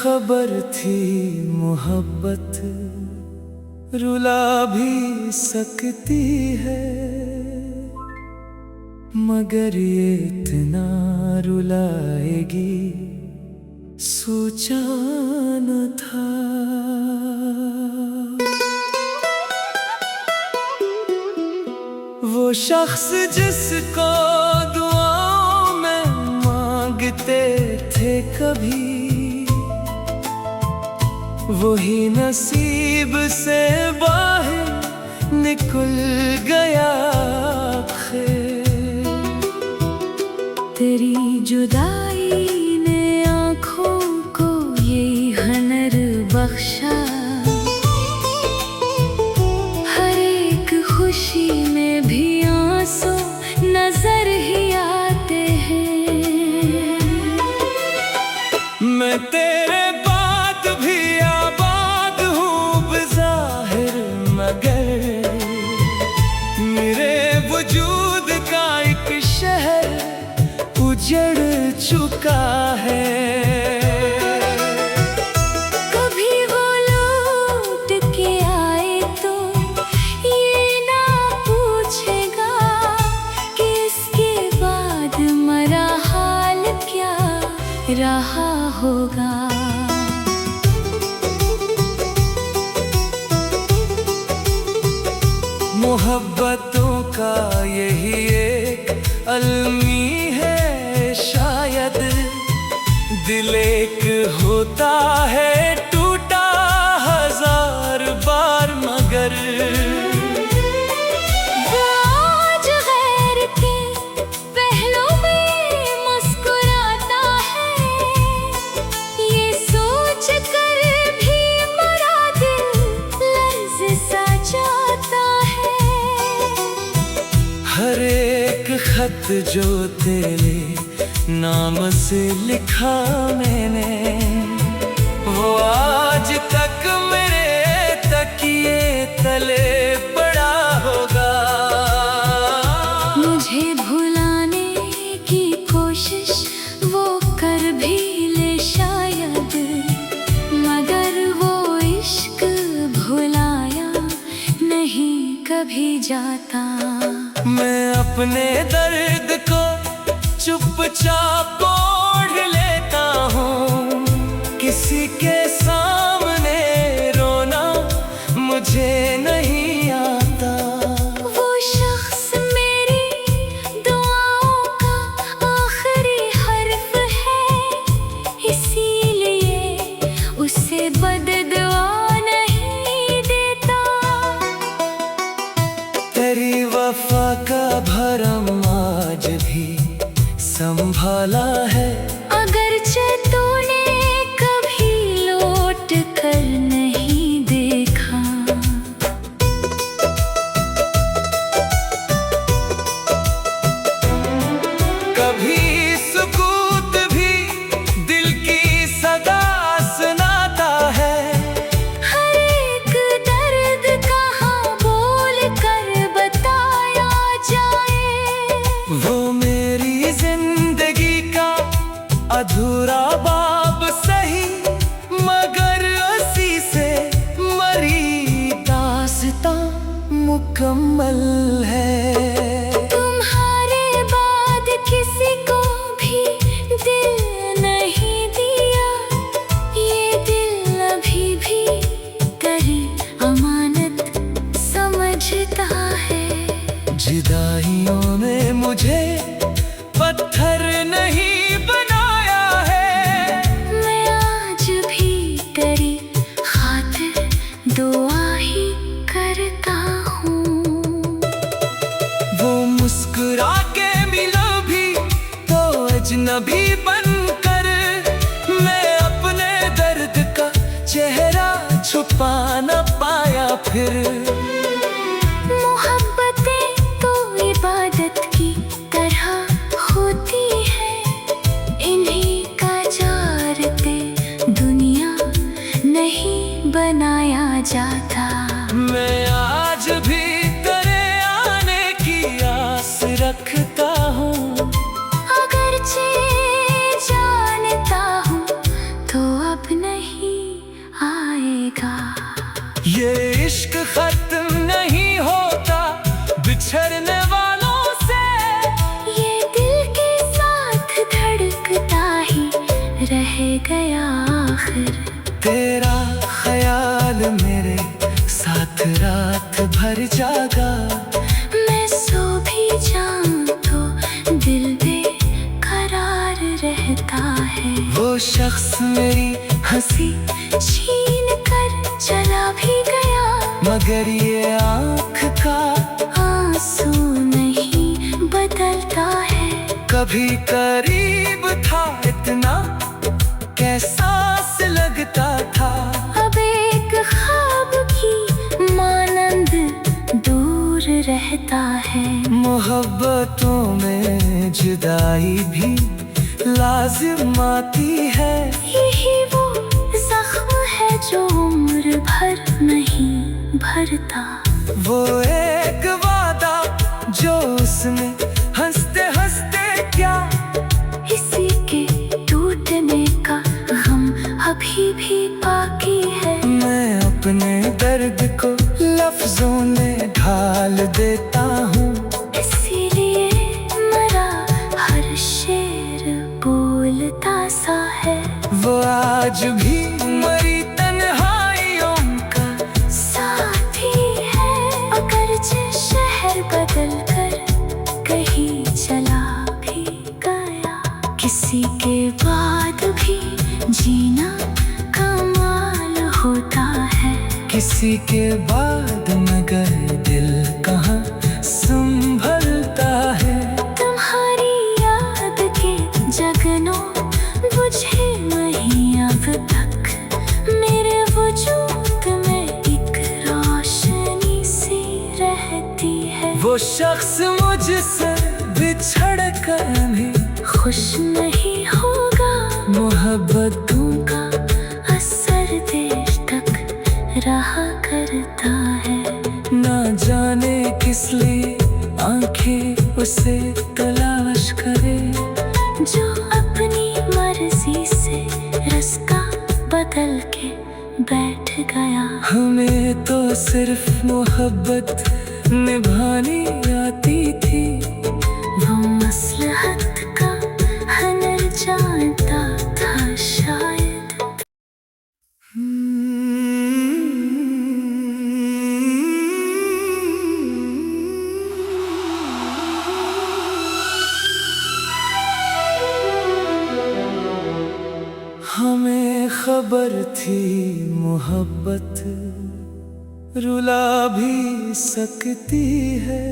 खबर थी मोहब्बत रुला भी सकती है, मगर ये इतना रुलाएगी सोचा न था। वो शख्स जिसको दुआओं में मांगते थे कभी, वही नसीब से बाहर निकल गया आखिर। तेरी जुदाई ने आँखों को ये हुनर बख्शा, हर एक खुशी में भी आंसू नजर ही आते हैं। मैं तेरे बाद भी आबाद हूँ बज़ाहिर, मगर मेरे वजूद का एक शहर उजड़ चुका है। कभी वो लौट के आए तो ये ना पूछेगा कि इसके बाद मरा हाल क्या रहा होगा। मोहब्बतों का यही एक अलमी है शायद, दिल एक होता है टूटा हजार बार, मगर वो आज गैर के पहलू में मुस्कुराता है, ये सोच कर भी मरा दिल लर्ज़ सा जाता है। हर एक खत जो तेरे नाम से लिखा मैंने, वो आज तक मेरे तकिए तले पड़ा होगा। मुझे भुलाने की कोशिश वो कर भी ले शायद, मगर वो इश्क भुलाया नहीं कभी जाता। मैं अपने दर्द को चुपचाप ओढ़ लेता हूँ, किसी के सामने रोना मुझे नहीं आता। वो शख्स मेरी दुआओं का आखिरी हर्फ है, इसीलिए उसे बददुआ नहीं देता। तेरी वफा का भरम आज भी संभाला है, अगरचे तूने कभी लौट कर नहीं देखा। कभी सुकूत भी दिल की सदा सुनाता है, हर एक दर्द कहाँ बोल कर बताया जाए। वो मेरी जिंदगी का अधूरा बाब सही, मगर उसी से मरी दास्तां मुकम्मल है। तुम्हारे बाद किसी को भी दिल नहीं दिया, ये दिल अभी भी तेरी अमानत समझता है। जुदाइयों ने मुझे पत्थर नहीं बनाया है, मैं आज भी तेरी खातिर दुआ ही करता हूँ। वो मुस्कुरा के मिला भी तो अजनबी बनकर, मैं अपने दर्द का चेहरा छुपा न पाया फिर। मोहब्बतें तो इबादत की तरह होती है, इन्हीं का जारते दुनिया नहीं बनाया जाता। मैं आज भी तेरे आने की आस रखता हूँ, अगरचे जानता हूँ तो अब नहीं। आखिर। तेरा ख्याल मेरे साथ रात भर जागा, मैं सो भी जाऊं तो दिल बेकरार रहता है। वो शख्स मेरी हंसी छीन कर चला भी गया, मगर ये आँख का आंसू नहीं बदलता है। कभी करीब था इतना कैसा से लगता था, अब एक ख्वाब की मानंद दूर रहता है। मोहब्बतों में जुदाई भी लाजिम आती है, यही वो जख्म है जो उम्र भर नहीं भरता। वो एक वादा जो उसने हंसते हंसते क्या, इसी के टूटने का गम अभी भी बाकी है। मैं अपने दर्द को लफ्जों में ढाल देता हूँ, इसीलिए मरा हर शेर बोलता सा है। वो आज भी मरी तन्हाइयों का साथी है, अगरचे शहर बदल कर कहीं चला भी गया। किसी के बाद भी जीना कमाल होता है, किसी के बाद मगर दिल कहाँ संभलता है। तुम्हारी याद के जगनों बुझे नहीं अब तक, मेरे वजूद में एक रोशनी सी रहती है। वो शख्स मुझसे बिछड़ कर भी खुश नहीं होगा, मोहब्बतों का असर देर तक रहा करता है। ना जाने किस लिए आंखें उसे तलाश करे, जो अपनी मर्जी से रास्ता बदल के बैठ गया। हमें तो सिर्फ मोहब्बत निभानी आती थी, वो मसलहत का हनर जानता था शायद। हमें खबर थी मोहब्बत रुला भी सकती है,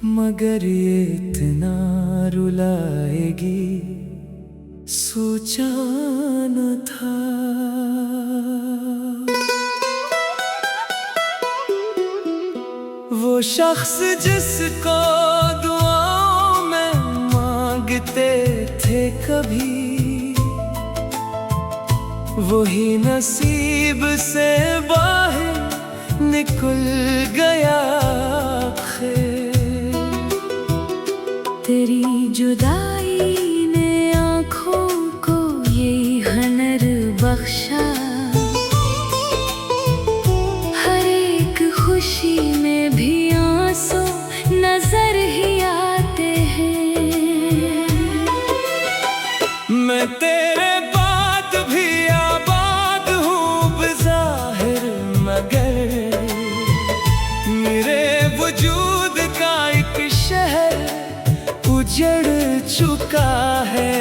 मगर ये इतना रुलाएगी सोचा न था। वो शख्स जिसको दुआओं में मांगते थे कभी, वही नसीब से बाहर निकल गया। तेरी जुदाई ने आँखों को ये हनर बख्शा, हर एक खुशी में भी आंसू नजर ही आते हैं। मैं तेरे बाद भी आबाद हूँ बज़ाहिर, मगर मेरे वजूद का एक शहर उजड़ चुका है।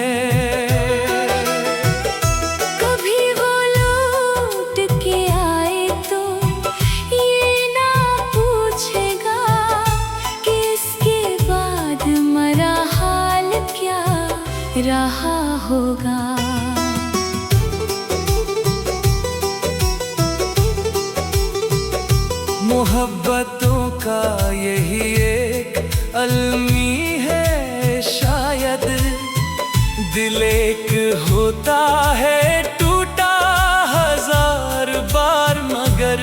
कभी वो लौट के आए तो ये ना पूछेगा कि इसके बाद मरा हाल क्या रहा होगा। मोहब्बतों का यही एक अलमी है शायद, दिल एक होता है टूटा हजार बार, मगर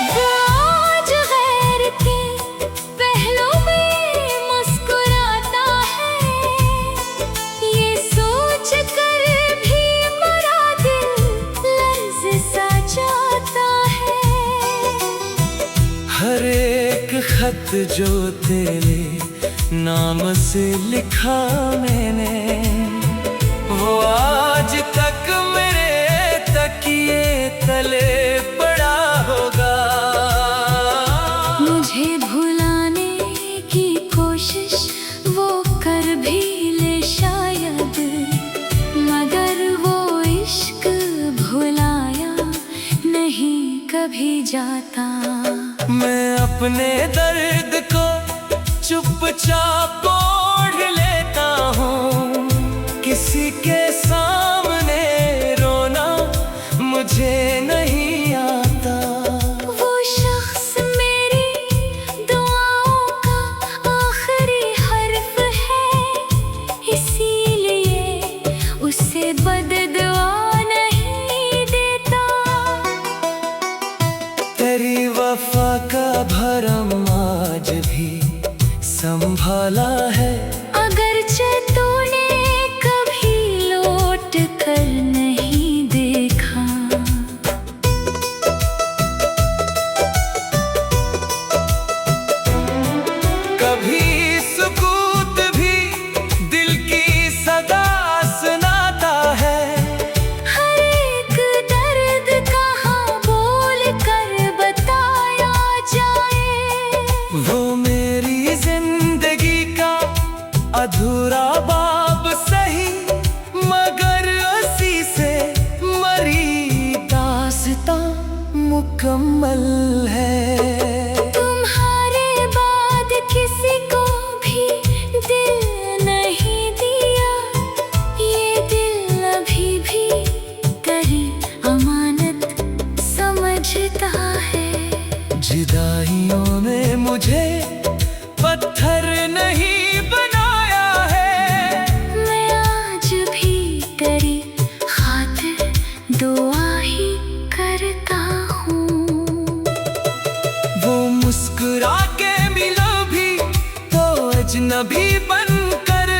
वो आज गैर के पहलू में मुस्कुराता है, ये सोच कर भी मरा दिल लर्ज़ सा जाता है। हर एक खत जो तेरे नाम से लिखा मैंने, भी जाता। मैं अपने दर्द को चुपचाप ओढ़ लेता हूँ, किसी के सामने रोना मुझे नहीं आता। वो शख्स मेरी दुआओं का आखिरी हर्फ है, इसीलिए उसे बददुआ नहीं देता। तेरी वफा का भरम आज भी संभाला है, अगरचे तूने कभी लौट कर नहीं देखा। कभी सुकूत भी दिल की सदा सुनाता है। हर एक दर्द कहाँ बोल कर बताया जाए। वो मेरी जिंदगी का अधूरा बाब सही, मगर उसी से मरी दास्तां मुकम्मल है। तुम्हारे बाद किसी को भी दिल नहीं दिया, ये दिल अभी भी तेरी अमानत समझता है। जुदाइयों ने मुझे पत्थर नहीं बनाया है, मैं आज भी तेरी खातिर दुआ ही करता हूँ। वो मुस्कुरा के मिला भी तो अजनबी बनकर,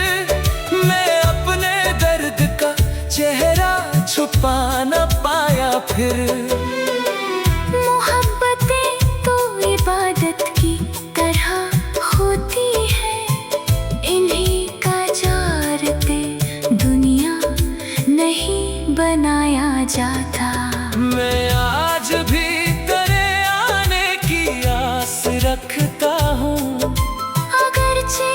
मैं अपने दर्द का चेहरा छुपा न पाया फिर। मोहब्बतें तो इबादत की तरह होती है, इन्हीं का जारते दुनिया नहीं बनाया जाता। मैं आज भी तेरे आने की आस रखता हूँ, अगरचे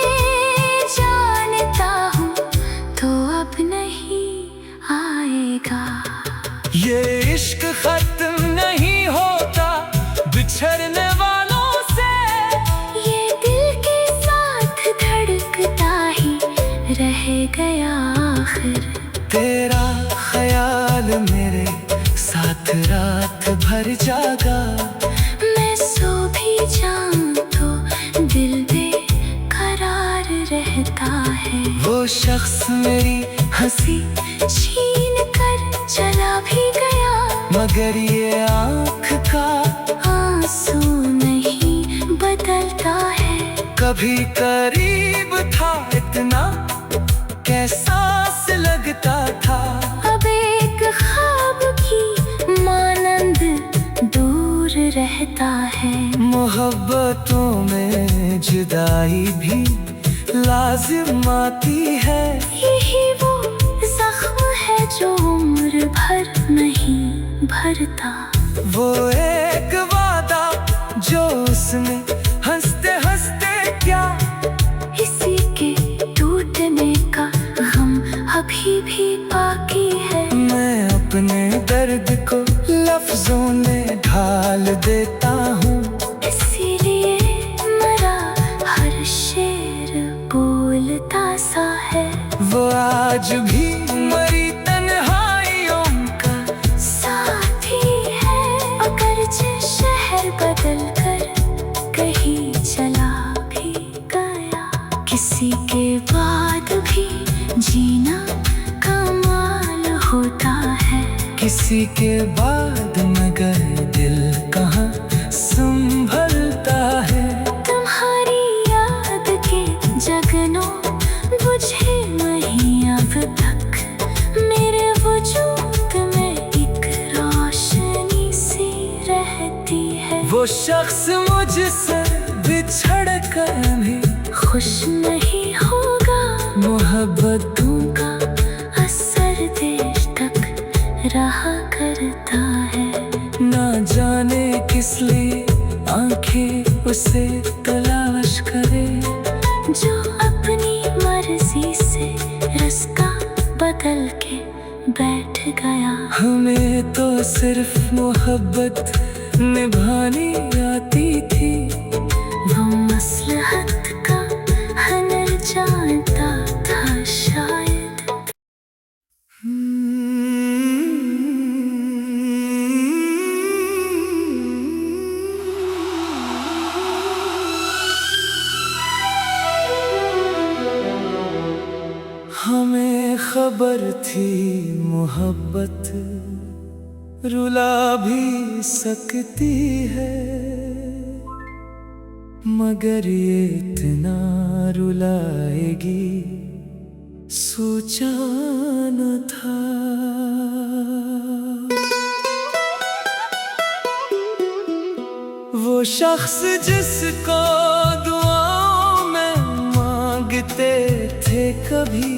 जानता हूँ तो अब नहीं आएगा। ये इश्क खत्म नहीं होता बिछड़ने वालों से, ये दिल के साथ धड़कता ही रह गया आखिर। तेरा ख्याल मेरे साथ रात भर जागा, मैं सो भी जाऊं तो दिल बेकरार रहता है। वो शख्स मेरी हंसी छीन कर चला भी गया, मगर ये आँख का आंसू नहीं बदलता है। कभी करीब था इतना कैसा से लगता था, अब एक ख्वाब की मानंद दूर रहता है। मोहब्बतों में जुदाई भी लाजिम आती है, यही वो जख्म है जो उम्र भर नहीं भरता। वो एक वादा जो उसने हंसते हंसते क्या, इसी के टूटने का गम अभी भी बाकी है। मैं अपने दर्द को लफ्जों में ढाल देता हूँ, इसीलिए मरा हर शेर बोलता सा है। वो आज भी मरी तन्हाइयों का साथी है, अगरचे शहर बदल कर कहीं चला भी गया। किसी के बाद भी जीना कमाल होता है, किसी के बाद मगर दिल कहाँ संभलता है। तुम्हारी याद के जगनों बुझे नहीं अब तक, मेरे वजूद में एक रोशनी सी रहती है। वो शख्स मुझसे बिछड़ कर भी खुश नहीं होगा, मोहब्बतों का असर देर तक रहा करता है। ना जाने किस लिए आंखें उसे तलाश करे, जो अपनी मर्जी से रास्ता बदल के बैठ गया। हमें तो सिर्फ मोहब्बत निभानी आती थी। वो मसलहत का हनर जानता था शायद। हमें खबर थी मोहब्बत रुला भी सकती है, मगर ये इतना रुलाएगी सोचा न था। वो शख्स जिसको दुआओं में मांगते थे कभी,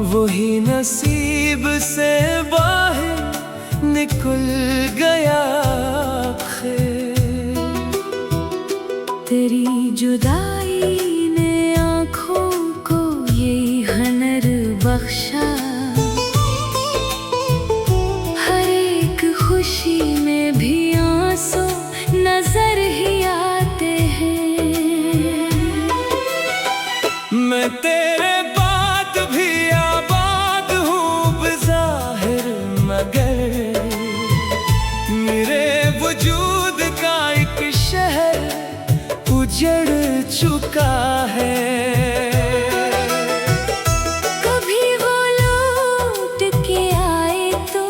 वही नसीब से बाहर निकल गया आखिर। तेरी जुदाई ने आँखों को ये हनर बख्शा, हर एक खुशी में भी आंसू नजर ही आते हैं। मैं तेरे बाद भी आबाद हूँ बज़ाहिर, मगर मेरे वजूद का एक शहर उजड़ चुका है। कभी वो लौट के आए तो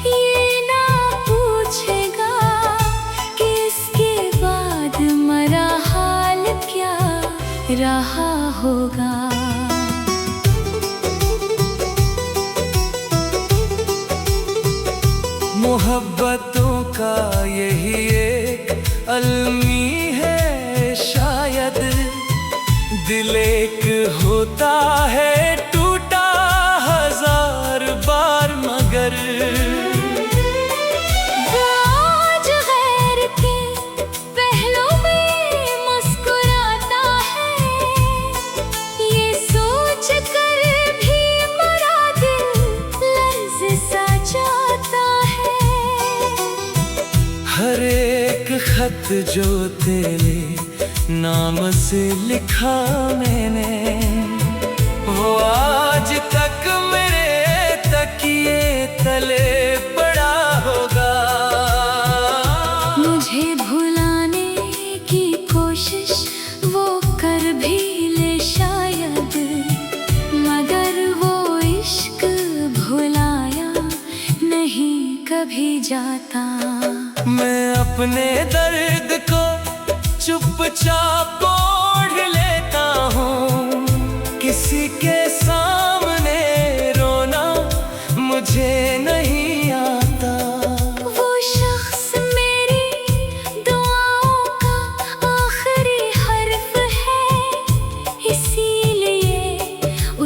ये ना पूछेगा कि इसके बाद मरा हाल क्या रहा होगा। मोहब्बतों का यही एक अलमी है शायद, दिल एक होता है टूटा हजार बार, मगर वो आज गैर के पहलू में मुस्कुराता है, ये सोच कर भी मरा दिल लर्ज़ सा जाता है। हर एक खत जो तेरे नाम से लिखा मैंने, वो आज तक मेरे तकिए तले पड़ा होगा। मुझे भुलाने की कोशिश वो कर भी ले शायद, मगर वो इश्क भुलाया नहीं कभी जाता। मैं अपने दर्द को चुपचाप ओढ़ लेता हूँ, किसी के सामने रोना मुझे नहीं आता। वो शख्स मेरी दुआओं का आखिरी हर्फ है, इसीलिए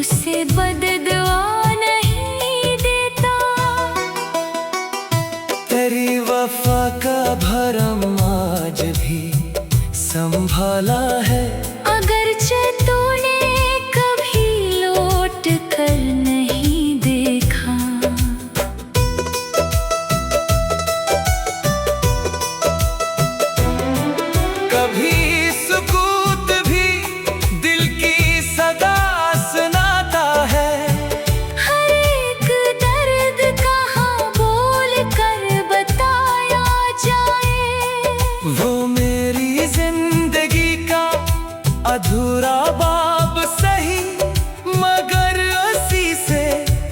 उसे बददुआ नहीं देता। तेरी वफा का भरम आज भी संभाला है, अगरचे तूने कभी लौट कर नहीं देखा। कभी सुकूत भी दिल की सदा सुनाता है। हर एक दर्द कहाँ बोल कर बताया जाए। वो मेरी जिंदगी का अधूरा बाब सही, मगर उसी से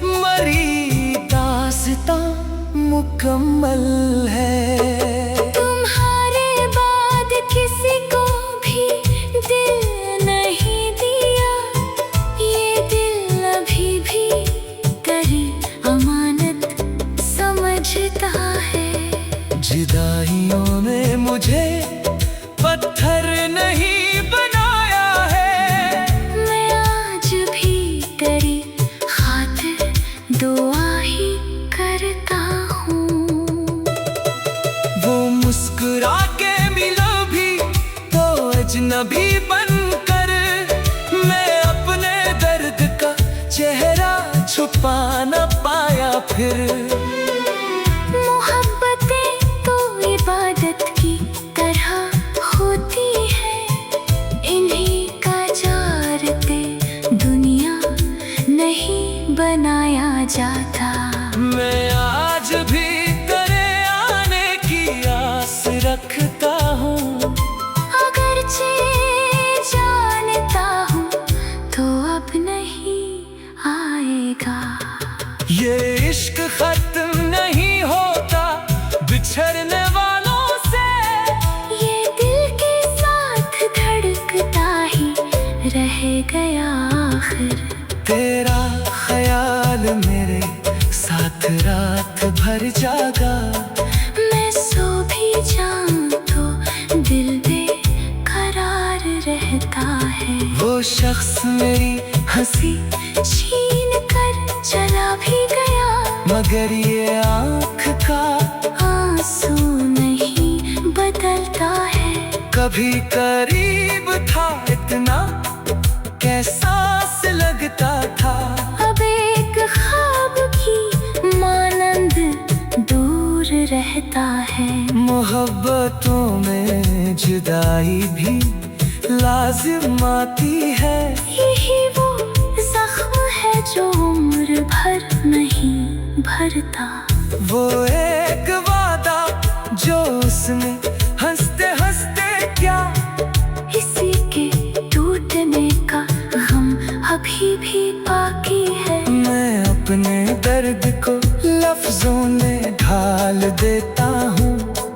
मरी दास्तां मुकम्मल है। तुम्हारे बाद किसी को भी दिल नहीं दिया, ये दिल अभी भी तेरी अमानत समझता है। जुदाइयों ने मुझे पत्थर नहीं बनाया है, मैं आज भी तेरी खातिर दुआ ही करता हूँ। वो मुस्कुरा के मिला भी तो अजनबी बनकर, मैं अपने दर्द का चेहरा छुपा न पाया फिर। मोहब्बत बनाया जाता। मैं आज भी तेरे आने की आस रखता हूँ। अगरचे जानता हूँ तो अब नहीं आएगा। ये इश्क खत्म नहीं होता बिछड़ने वालों से। ये दिल के साथ धड़कता ही रह गया आखिर। तेरा ख्याल मेरे साथ रात भर जागा। मैं सो भी जाऊं तो दिल बेकरार रहता है। वो शख्स मेरी हंसी छीन कर चला भी गया, मगर ये आँख का आंसू नहीं बदलता है। कभी करीब था इतना कैसा से लगता था। अब एक ख्वाब की मानंद दूर रहता है। मोहब्बतों में जुदाई भी लाजिम आती है। यही वो जख्म है जो उम्र भर नहीं भरता। वो एक वादा जो उसने हंसते हंसते क्या, इसी के टूटने का गम अभी भी बाकी है। मैं अपने दर्द को लफ्जों में ढाल देता हूँ।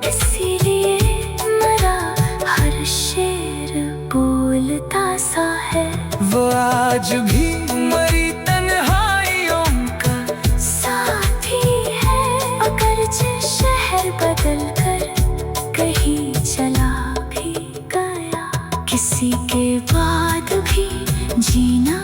इसीलिए मरा हर शेर बोलता सा है। वो आज भी मरी तन्हाइयों का साथी है। अगरचे शहर बदल कर कहीं चला भी गया, किसी के बाद भी जीना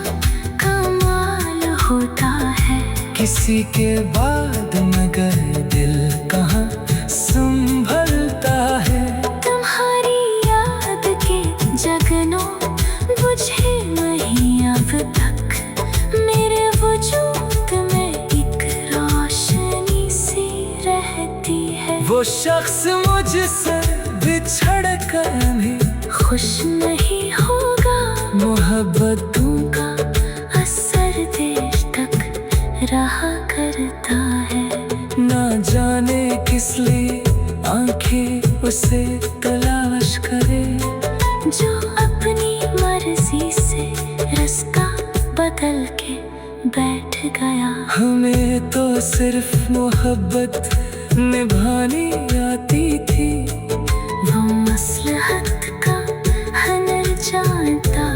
कमाल होता है। किसी के बाद मगर दिल कहाँ संभलता है। तुम्हारी याद के जगनों बुझे नहीं अब तक। मेरे वजूद में एक रोशनी सी रहती है। वो शख्स मुझसे बिछड़ कर भी खुश नहीं होगा। मोहब्बतों का असर देर तक रहा करता है। ना जाने किस लिए आंखें उसे तलाश करे, जो अपनी मर्जी से रास्ता बदल के बैठ गया। हमें तो सिर्फ मोहब्बत निभानी आती थी। वो मसलहत का हनर जानता